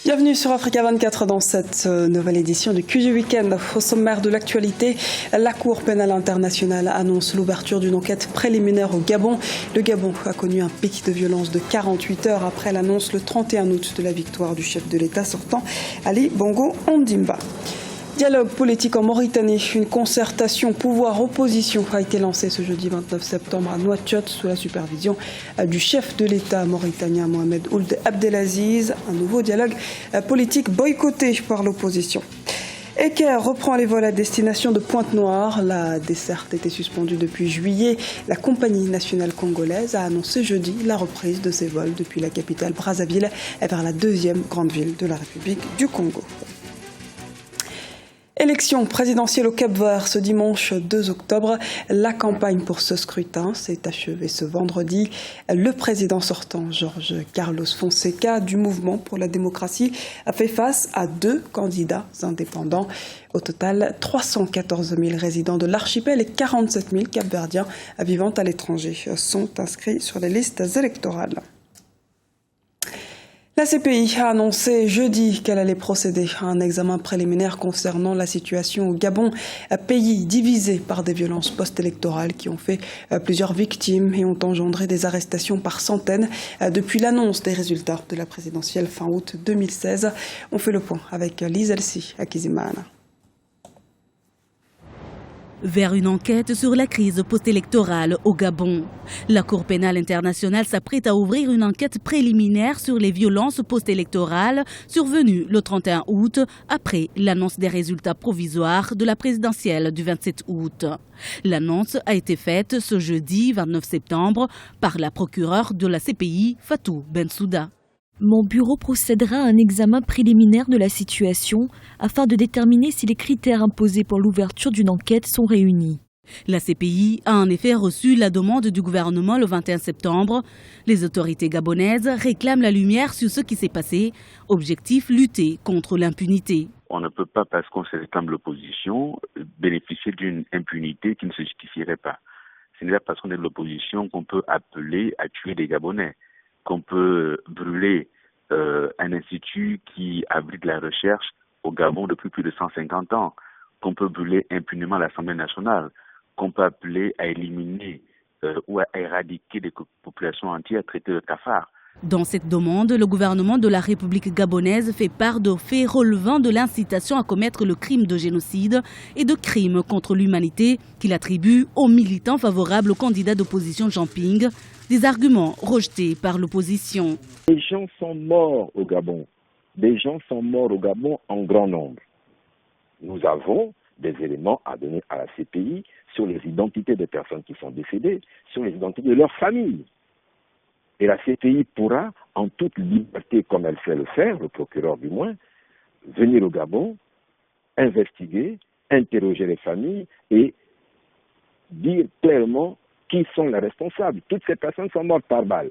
Bienvenue sur Africa 24 dans cette nouvelle édition du QG Weekend. Au sommaire de l'actualité, la Cour pénale internationale annonce l'ouverture d'une enquête préliminaire au Gabon. Le Gabon a connu un pic de violence de 48 heures après l'annonce le 31 août de la victoire du chef de l'État sortant, Ali Bongo Ondimba. Dialogue politique en Mauritanie, une concertation pouvoir-opposition a été lancée ce jeudi 29 septembre à Nouakchott sous la supervision du chef de l'État mauritanien Mohamed Ould Abdelaziz. Un nouveau dialogue politique boycotté par l'opposition. Eker reprend les vols à destination de Pointe-Noire. La desserte était suspendue depuis juillet. La compagnie nationale congolaise a annoncé jeudi la reprise de ses vols depuis la capitale Brazzaville vers la deuxième grande ville de la République du Congo. Élection présidentielle au Cap-Vert ce dimanche 2 octobre. La campagne pour ce scrutin s'est achevée ce vendredi. Le président sortant, Jorge Carlos Fonseca, du Mouvement pour la démocratie, a fait face à 2 candidats indépendants. Au total, 314 000 résidents de l'archipel et 47 000 Cap-Verdiens vivant à l'étranger sont inscrits sur les listes électorales. La CPI a annoncé jeudi qu'elle allait procéder à un examen préliminaire concernant la situation au Gabon, pays divisé par des violences post-électorales qui ont fait plusieurs victimes et ont engendré des arrestations par centaines depuis l'annonce des résultats de la présidentielle fin août 2016. On fait le point avec Lise Elsi Akizimana. Vers une enquête sur la crise post-électorale au Gabon. La Cour pénale internationale s'apprête à ouvrir une enquête préliminaire sur les violences post-électorales survenues le 31 août après l'annonce des résultats provisoires de la présidentielle du 27 août. L'annonce a été faite ce jeudi 29 septembre par la procureure de la CPI, Fatou Bensouda. Mon bureau procédera à un examen préliminaire de la situation afin de déterminer si les critères imposés pour l'ouverture d'une enquête sont réunis. La CPI a en effet reçu la demande du gouvernement le 21 septembre. Les autorités gabonaises réclament la lumière sur ce qui s'est passé. Objectif, lutter contre l'impunité. On ne peut pas, parce qu'on se réclame l'opposition, bénéficier d'une impunité qui ne se justifierait pas. Ce n'est pas parce qu'on est de l'opposition qu'on peut appeler à tuer des Gabonais, qu'on peut brûler un institut qui abrite la recherche au Gabon depuis plus de 150 ans, qu'on peut brûler impunément l'Assemblée nationale, qu'on peut appeler à éliminer ou à éradiquer des populations entières traitées de cafards. Dans cette demande, le gouvernement de la République gabonaise fait part de faits relevant de l'incitation à commettre le crime de génocide et de crimes contre l'humanité qu'il attribue aux militants favorables au candidat d'opposition Jean Ping. Des arguments rejetés par l'opposition. Les gens sont morts au Gabon. Des gens sont morts au Gabon en grand nombre. Nous avons des éléments à donner à la CPI sur les identités des personnes qui sont décédées, sur les identités de leurs familles. Et la CPI pourra, en toute liberté, comme elle sait le faire, le procureur du moins, venir au Gabon, investiguer, interroger les familles et dire clairement qui sont les responsables. Toutes ces personnes sont mortes par balle.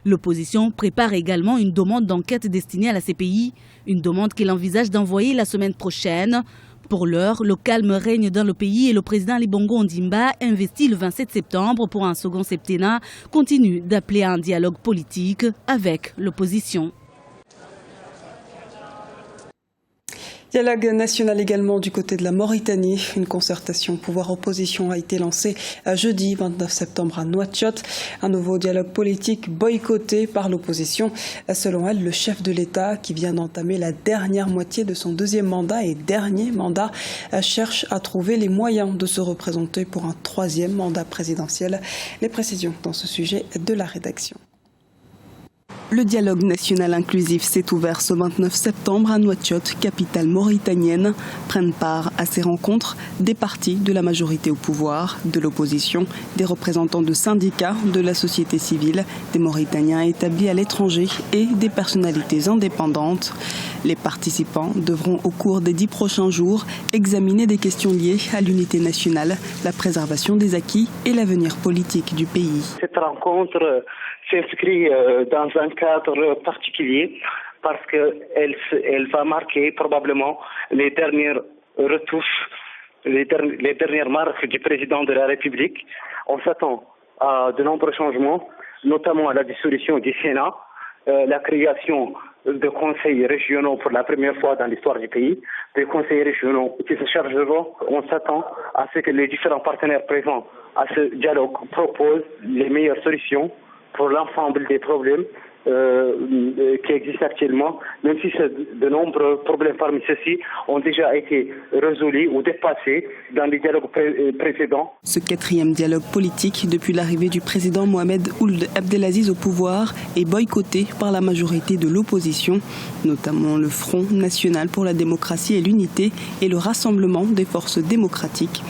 L'opposition prépare également une demande d'enquête destinée à la CPI, une demande qu'elle envisage d'envoyer la semaine prochaine. Pour l'heure, le calme règne dans le pays et le président Ali Bongo Ondimba, investi le 27 septembre pour un second septennat, continue d'appeler à un dialogue politique avec l'opposition. Dialogue national également du côté de la Mauritanie. Une concertation pouvoir-opposition a été lancée jeudi 29 septembre à Nouakchott. Un nouveau dialogue politique boycotté par l'opposition. Selon elle, le chef de l'État, qui vient d'entamer la dernière moitié de son deuxième mandat et dernier mandat, cherche à trouver les moyens de se représenter pour un troisième mandat présidentiel. Les précisions dans ce sujet de la rédaction. Le dialogue national inclusif s'est ouvert ce 29 septembre à Nouakchott, capitale mauritanienne. Prennent part à ces rencontres des partis de la majorité au pouvoir, de l'opposition, des représentants de syndicats, de la société civile, des Mauritaniens établis à l'étranger et des personnalités indépendantes. Les participants devront au cours des 10 prochains jours examiner des questions liées à l'unité nationale, la préservation des acquis et l'avenir politique du pays. Cette rencontre s'inscrit dans un cadre particulier parce qu'elle va marquer probablement les dernières retouches, les dernières marques du président de la République. On s'attend à de nombreux changements, notamment à la dissolution du Sénat, la création de conseils régionaux pour la première fois dans l'histoire du pays, des conseils régionaux qui se chargeront, on s'attend à ce que les différents partenaires présents à ce dialogue proposent les meilleures solutions pour l'ensemble des problèmes qui existent actuellement, même si de nombreux problèmes parmi ceux-ci ont déjà été résolus ou dépassés dans les dialogues précédents. Ce 4e dialogue politique depuis l'arrivée du président Mohamed Ould Abdelaziz au pouvoir est boycotté par la majorité de l'opposition, notamment le Front national pour la démocratie et l'unité et le Rassemblement des forces démocratiques.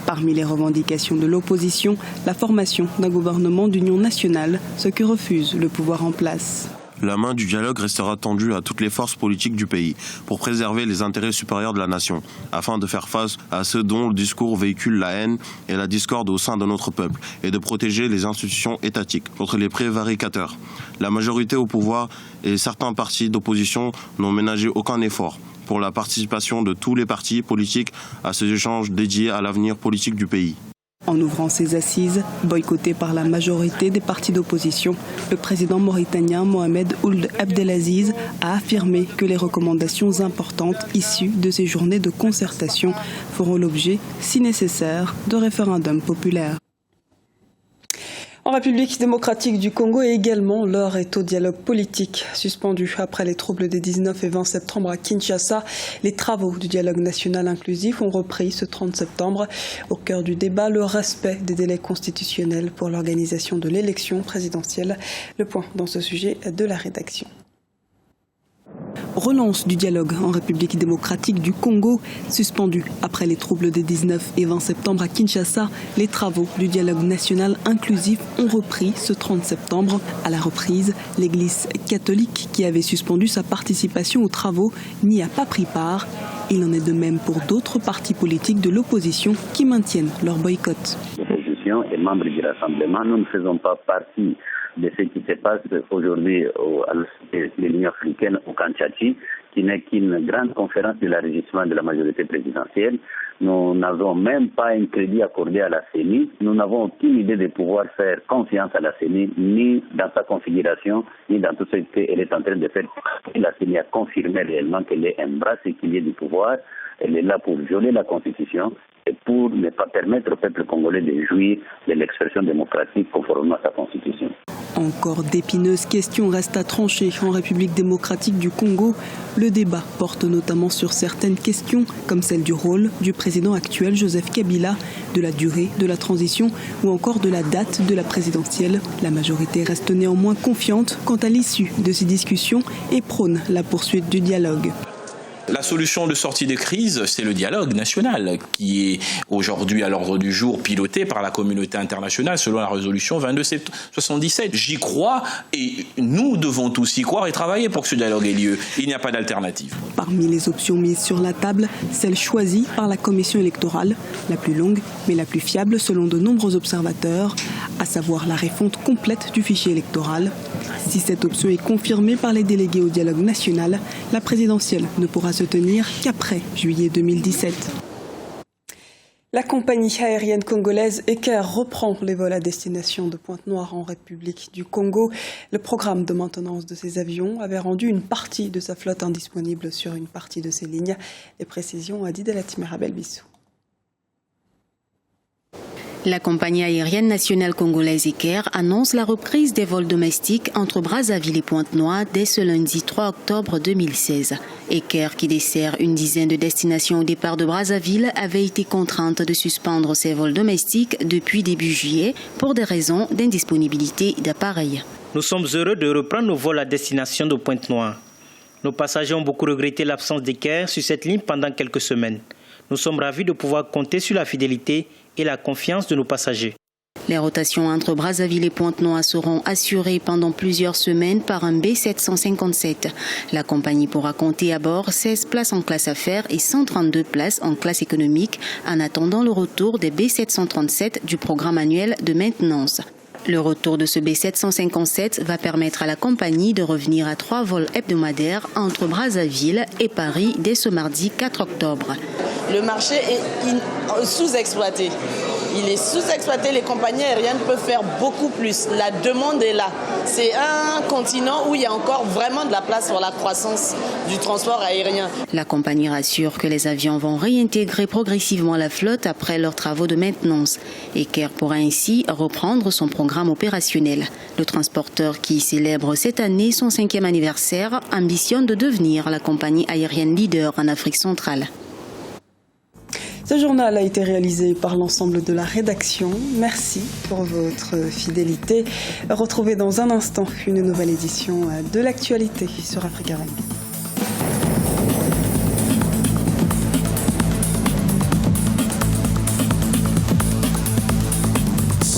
Parmi les revendications de l'opposition, la formation d'un gouvernement d'union nationale, ce que refuse le pouvoir en place. La main du dialogue restera tendue à toutes les forces politiques du pays pour préserver les intérêts supérieurs de la nation, afin de faire face à ceux dont le discours véhicule la haine et la discorde au sein de notre peuple et de protéger les institutions étatiques contre les prévaricateurs. La majorité au pouvoir et certains partis d'opposition n'ont ménagé aucun effort pour la participation de tous les partis politiques à ces échanges dédiés à l'avenir politique du pays. En ouvrant ces assises, boycottées par la majorité des partis d'opposition, le président mauritanien Mohamed Ould Abdelaziz a affirmé que les recommandations importantes issues de ces journées de concertation feront l'objet, si nécessaire, de référendums populaires. En République démocratique du Congo également, l'heure est au dialogue politique. Suspendu après les troubles des 19 et 20 septembre à Kinshasa, les travaux du dialogue national inclusif ont repris ce 30 septembre. Au cœur du débat, le respect des délais constitutionnels pour l'organisation de l'élection présidentielle. Le point dans ce sujet de la rédaction. Relance du dialogue en République démocratique du Congo. Suspendu après les troubles des 19 et 20 septembre à Kinshasa, les travaux du dialogue national inclusif ont repris ce 30 septembre. À la reprise, l'Église catholique, qui avait suspendu sa participation aux travaux, n'y a pas pris part. Il en est de même pour d'autres partis politiques de l'opposition qui maintiennent leur boycott. L'opposition est membre du rassemblement. Nous ne faisons pas partie de ce qui se passe aujourd'hui à l'Union africaine au Kanshasa, qui n'est qu'une grande conférence de l'élargissement de la majorité présidentielle. Nous n'avons même pas un crédit accordé à la CENI. Nous n'avons aucune idée de pouvoir faire confiance à la CENI, ni dans sa configuration, ni dans tout ce qu'elle est en train de faire. La CENI a confirmé réellement qu'elle est un bras séculier du pouvoir. Elle est là pour violer la Constitution et pour ne pas permettre au peuple congolais de jouir de l'expression démocratique conformément à sa Constitution. Encore d'épineuses questions restent à trancher en République démocratique du Congo. Le débat porte notamment sur certaines questions, comme celle du rôle du président actuel Joseph Kabila, de la durée de la transition ou encore de la date de la présidentielle. La majorité reste néanmoins confiante quant à l'issue de ces discussions et prône la poursuite du dialogue. La solution de sortie de crise, c'est le dialogue national qui est aujourd'hui à l'ordre du jour piloté par la communauté internationale selon la résolution 2277. J'y crois et nous devons tous y croire et travailler pour que ce dialogue ait lieu. Il n'y a pas d'alternative. Parmi les options mises sur la table, celle choisie par la commission électorale, la plus longue mais la plus fiable selon de nombreux observateurs, à savoir la refonte complète du fichier électoral. Si cette option est confirmée par les délégués au dialogue national, la présidentielle ne pourra se tenir qu'après juillet 2017. La compagnie aérienne congolaise Eker reprend les vols à destination de Pointe-Noire en République du Congo. Le programme de maintenance de ces avions avait rendu une partie de sa flotte indisponible sur une partie de ses lignes. Les précisions à Didelatime Rabel-Bissou. La compagnie aérienne nationale congolaise Eker annonce la reprise des vols domestiques entre Brazzaville et Pointe-Noire dès ce lundi 3 octobre 2016. Eker, qui dessert une dizaine de destinations au départ de Brazzaville, avait été contrainte de suspendre ses vols domestiques depuis début juillet pour des raisons d'indisponibilité d'appareils. Nous sommes heureux de reprendre nos vols à destination de Pointe-Noire. Nos passagers ont beaucoup regretté l'absence d'Eker sur cette ligne pendant quelques semaines. Nous sommes ravis de pouvoir compter sur la fidélité et la confiance de nos passagers. Les rotations entre Brazzaville et Pointe-Noire seront assurées pendant plusieurs semaines par un B757. La compagnie pourra compter à bord 16 places en classe affaires et 132 places en classe économique en attendant le retour des B737 du programme annuel de maintenance. Le retour de ce B757 va permettre à la compagnie de revenir à 3 vols hebdomadaires entre Brazzaville et Paris dès ce mardi 4 octobre. Le marché est sous-exploité. Il est sous-exploité, les compagnies aériennes peuvent faire beaucoup plus. La demande est là. C'est un continent où il y a encore vraiment de la place pour la croissance du transport aérien. La compagnie rassure que les avions vont réintégrer progressivement la flotte après leurs travaux de maintenance. Eker pourra ainsi reprendre son programme opérationnel. Le transporteur qui célèbre cette année son 5e anniversaire ambitionne de devenir la compagnie aérienne leader en Afrique centrale. Ce journal a été réalisé par l'ensemble de la rédaction. Merci pour votre fidélité. Retrouvez dans un instant une nouvelle édition de l'actualité sur Africa Ring.